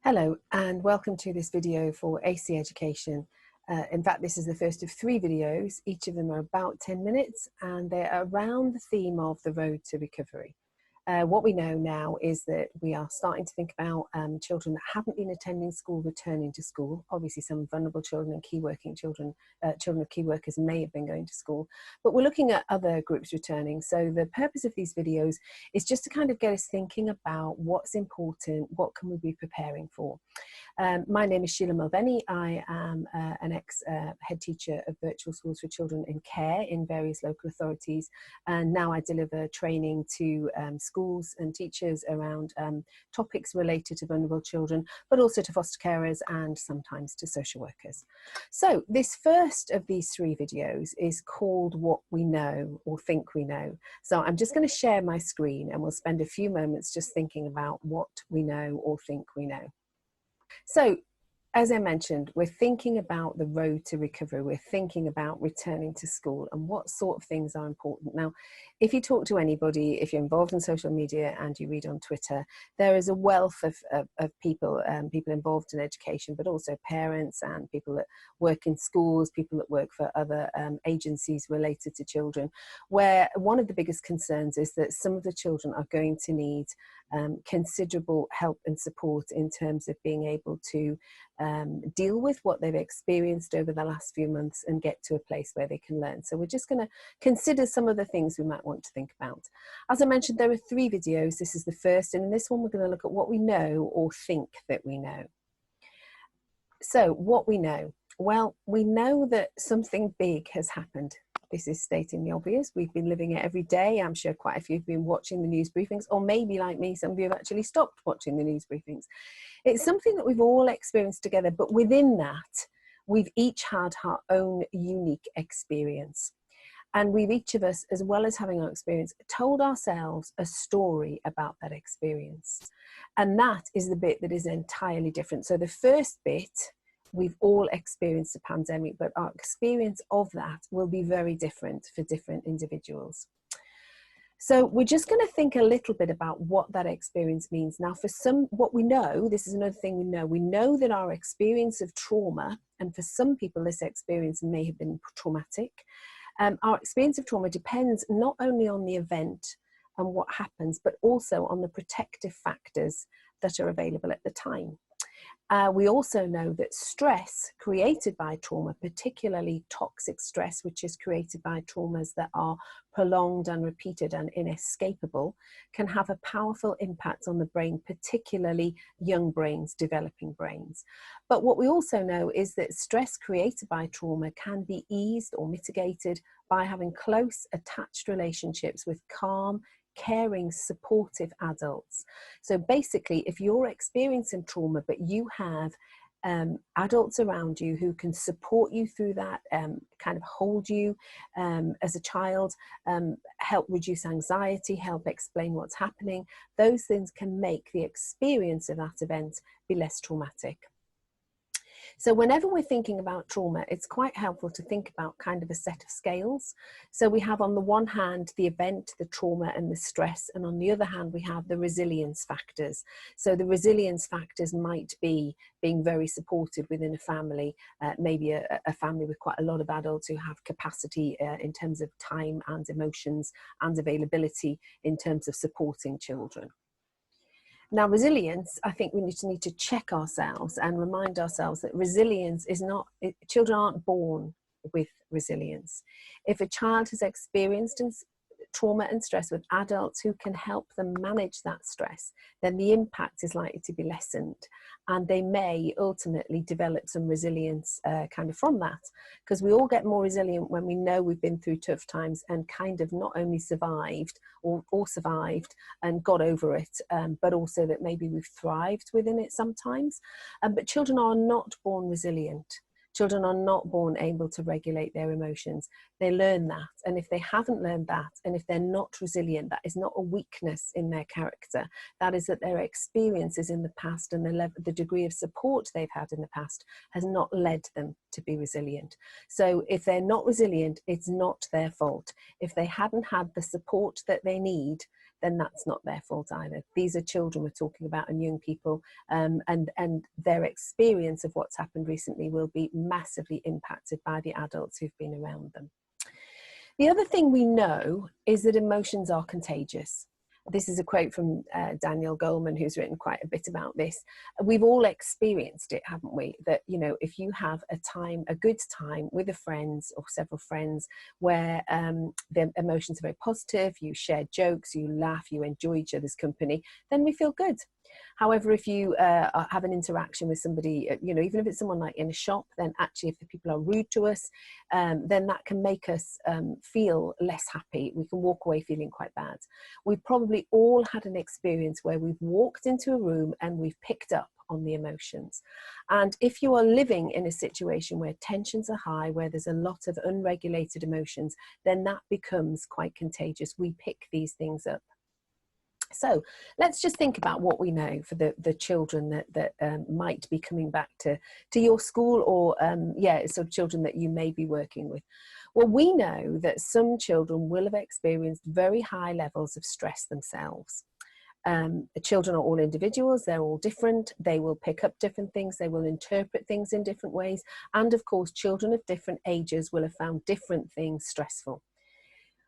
Hello and welcome to this video for AC Education. In fact, this is the first of 3 videos. Each of them are about 10 minutes and they're around the theme of the road to recovery. What we know now is that we are starting to think about children that haven't been attending school returning to school. Obviously some vulnerable children and key working children, children of key workers may have been going to school, but we're looking at other groups returning. So the purpose of these videos is just to kind of get us thinking about what's important, what can we be preparing for. My name is Sheila Mulvenney. I am an ex-head teacher of virtual schools for children in care in various local authorities, and now I deliver training to schools and teachers around topics related to vulnerable children, but also to foster carers and sometimes to social workers. So this first of these 3 videos is called What We Know or Think We Know. So I'm just going to share my screen and we'll spend a few moments just thinking about what we know or think we know. So, as I mentioned, we're thinking about the road to recovery. We're thinking about returning to school and what sort of things are important. Now, if you talk to anybody, if you're involved in social media and you read on Twitter, there is a wealth of people, people involved in education, but also parents and people that work in schools, people that work for other agencies related to children, where one of the biggest concerns is that some of the children are going to need considerable help and support in terms of being able to deal with what they've experienced over the last few months and get to a place where they can learn. So we're just going to consider some of the things we might want to think about. As I mentioned, there are 3 videos. This is the first, and in this one we're going to look at what we know or think that we know. So what we know. Well, we know that something big has happened. This is stating the obvious. We've been living it every day. I'm sure quite a few have been watching the news briefings, or maybe like me, some of you have actually stopped watching the news briefings. It's something that we've all experienced together, but within that, we've each had our own unique experience. And we've each of us, as well as having our experience, told ourselves a story about that experience. And that is the bit that is entirely different. So the first bit, we've all experienced a pandemic, but our experience of that will be very different for different individuals. So we're just going to think a little bit about what that experience means. Now, for some, what we know, this is another thing we know that our experience of trauma, and for some people this experience may have been traumatic, our experience of trauma depends not only on the event and what happens, but also on the protective factors that are available at the time. We also know that stress created by trauma, particularly toxic stress, which is created by traumas that are prolonged and repeated and inescapable, can have a powerful impact on the brain, particularly young brains, developing brains. But what we also know is that stress created by trauma can be eased or mitigated by having close, attached relationships with calm, caring, supportive adults. So basically, if you're experiencing trauma, but you have adults around you who can support you through that, kind of hold you as a child, help reduce anxiety, help explain what's happening, those things can make the experience of that event be less traumatic. So whenever we're thinking about trauma, it's quite helpful to think about kind of a set of scales. So we have on the one hand, the event, the trauma and the stress, and on the other hand, we have the resilience factors. So the resilience factors might be being very supported within a family, maybe a family with quite a lot of adults who have capacity in terms of time and emotions and availability in terms of supporting children. Now, resilience, I think we need to check ourselves and remind ourselves that resilience is not, children aren't born with resilience. If a child has experienced trauma and stress with adults who can help them manage that stress, then the impact is likely to be lessened and they may ultimately develop some resilience kind of from that, because we all get more resilient when we know we've been through tough times and kind of not only survived or survived and got over it, but also that maybe we've thrived within it sometimes. But children are not born resilient. Children are not born able to regulate their emotions. They learn that. And if they haven't learned that, and if they're not resilient, that is not a weakness in their character. That is that their experiences in the past and the degree of support they've had in the past has not led them to be resilient. So if they're not resilient, it's not their fault. If they hadn't had the support that they need, then that's not their fault either. These are children we're talking about, and young people, and their experience of what's happened recently will be massively impacted by the adults who've been around them. The other thing we know is that emotions are contagious. This is a quote from Daniel Goleman, who's written quite a bit about this. We've all experienced it, haven't we? That, you know, if you have a good time with a friend or several friends where the emotions are very positive, you share jokes, you laugh, you enjoy each other's company, then we feel good. However, if you have an interaction with somebody, you know, even if it's someone like in a shop, then actually if the people are rude to us, then that can make us feel less happy. We can walk away feeling quite bad. We've probably all had an experience where we've walked into a room and we've picked up on the emotions. And if you are living in a situation where tensions are high, where there's a lot of unregulated emotions, then that becomes quite contagious. We pick these things up. So let's just think about what we know for the children that might be coming back to your school, or sort of children that you may be working with. Well, we know that some children will have experienced very high levels of stress themselves. Children are all individuals, they're all different, they will pick up different things, they will interpret things in different ways, and of course children of different ages will have found different things stressful.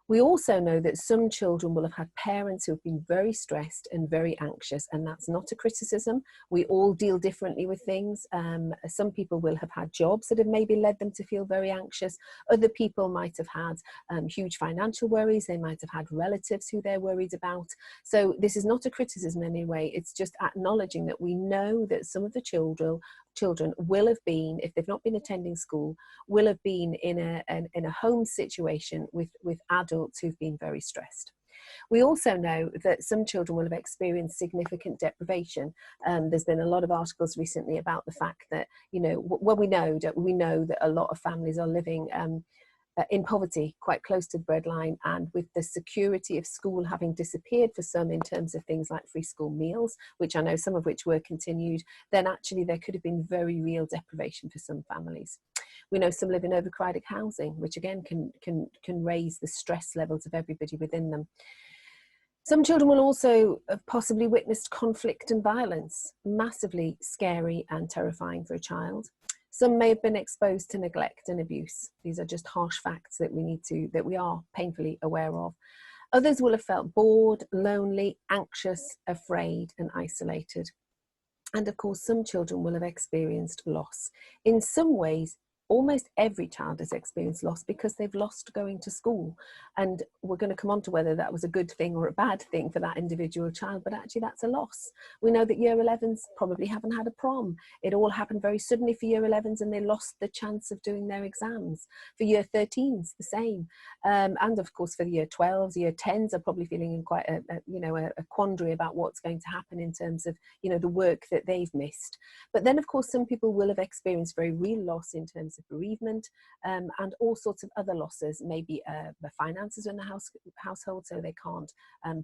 We also know that some children will have had parents who have been very stressed and very anxious, and that's not a criticism. We all deal differently with things. Some people will have had jobs that have maybe led them to feel very anxious. Other people might have had huge financial worries. They might have had relatives who they're worried about. So this is not a criticism in any way. It's just acknowledging that we know that some of the children will have been, if they've not been attending school, will have been in a home situation with adults who've been very stressed. We also know that some children will have experienced significant deprivation. There's been a lot of articles recently about the fact that, you know, we know that a lot of families are living in poverty, quite close to the breadline, and with the security of school having disappeared for some in terms of things like free school meals, which I know some of which were continued, then actually there could have been very real deprivation for some families. We know some live in overcrowded housing, which again can raise the stress levels of everybody within them. Some children will also have possibly witnessed conflict and violence, massively scary and terrifying for a child. Some may have been exposed to neglect and abuse. These are just harsh facts that we are painfully aware of. Others will have felt bored, lonely, anxious, afraid, and isolated. And of course, some children will have experienced loss. In some ways, almost every child has experienced loss because they've lost going to school. And we're going to come on to whether that was a good thing or a bad thing for that individual child, but actually that's a loss. We know that year 11s probably haven't had a prom. It all happened very suddenly for year 11s and they lost the chance of doing their exams. For year 13s, the same. And of course for the year 12s, year 10s are probably feeling in quite a quandary about what's going to happen in terms of, you know, the work that they've missed. But then of course some people will have experienced very real loss in terms of bereavement, and all sorts of other losses. Maybe the finances in the household, so they can't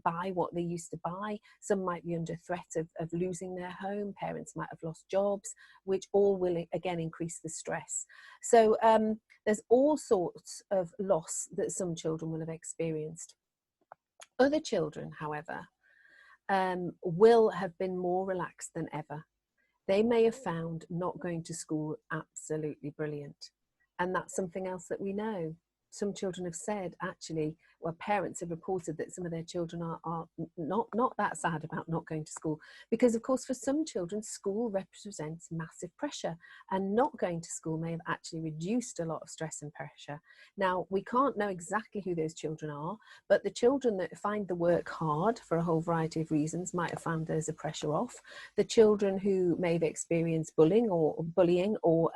buy what they used to buy. Some might be under threat of losing their home. Parents might have lost jobs, which all will again increase the stress. So there's all sorts of loss that some children will have experienced. Other children, however, will have been more relaxed than ever. They may have found not going to school absolutely brilliant. And that's something else that we know. Some children have said, actually, well, parents have reported that some of their children are not that sad about not going to school, because of course for some children school represents massive pressure, and not going to school may have actually reduced a lot of stress and pressure. Now we can't know exactly who those children are, but the children that find the work hard for a whole variety of reasons might have found there's a pressure off. The children who may have experienced bullying or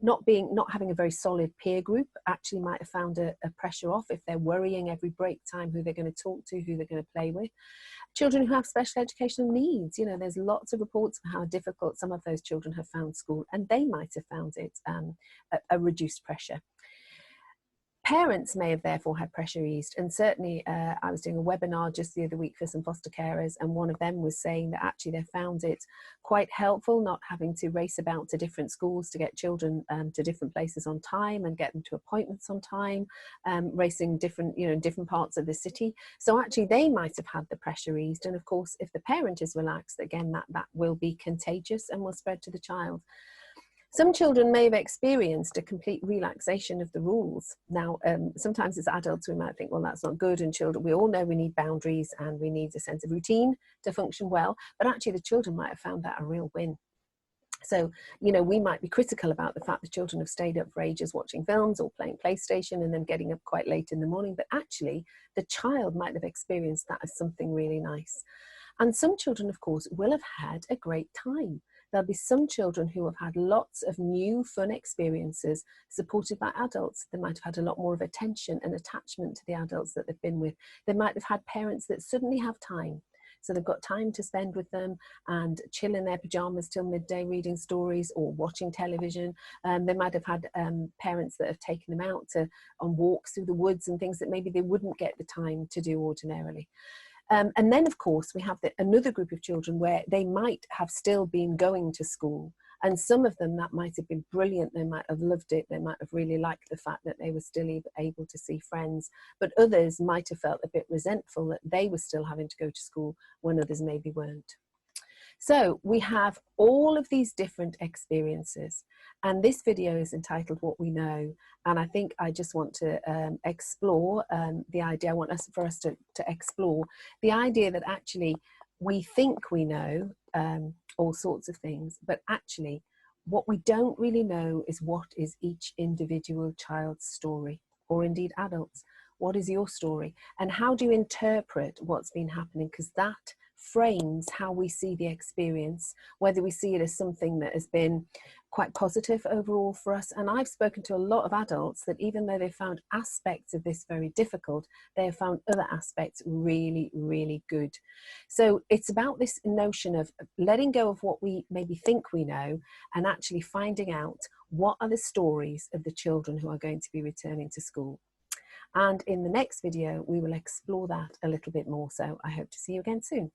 not having a very solid peer group actually might have found a pressure off if they're worrying every break time who they're going to talk to, who they're going to play with. Children who have special educational needs, you know, there's lots of reports of how difficult some of those children have found school, and they might have found it a reduced pressure. parents may have therefore had pressure eased, and certainly I was doing a webinar just the other week for some foster carers, and one of them was saying that actually they found it quite helpful not having to race about to different schools to get children to different places on time and get them to appointments on time, racing different, different parts of the city. So actually they might have had the pressure eased, and of course if the parent is relaxed, again that will be contagious and will spread to the child. Some children may have experienced a complete relaxation of the rules. Now, sometimes as adults, we might think, well, that's not good. And children, we all know we need boundaries and we need a sense of routine to function well. But actually, the children might have found that a real win. So, we might be critical about the fact that children have stayed up for ages watching films or playing PlayStation and then getting up quite late in the morning. But actually, the child might have experienced that as something really nice. And some children, of course, will have had a great time. There'll be some children who have had lots of new fun experiences supported by adults. They might have had a lot more of attention and attachment to the adults that they've been with. They might have had parents that suddenly have time. So they've got time to spend with them and chill in their pajamas till midday reading stories or watching television. They might have had parents that have taken them out on walks through the woods and things that maybe they wouldn't get the time to do ordinarily. And then, of course, we have another group of children where they might have still been going to school. And some of them, that might have been brilliant. They might have loved it. They might have really liked the fact that they were still able to see friends. But others might have felt a bit resentful that they were still having to go to school when others maybe weren't. So we have all of these different experiences, and this video is entitled What We Know. And I think I just want to explore the idea, I want for us to explore the idea that actually we think we know all sorts of things, but actually what we don't really know is what is each individual child's story, or indeed adults. What is your story? And how do you interpret what's been happening? Because that frames how we see the experience, whether we see it as something that has been quite positive overall for us. And I've spoken to a lot of adults that even though they found aspects of this very difficult, they have found other aspects really, really good. So it's about this notion of letting go of what we maybe think we know and actually finding out what are the stories of the children who are going to be returning to school. And in the next video, we will explore that a little bit more. So I hope to see you again soon.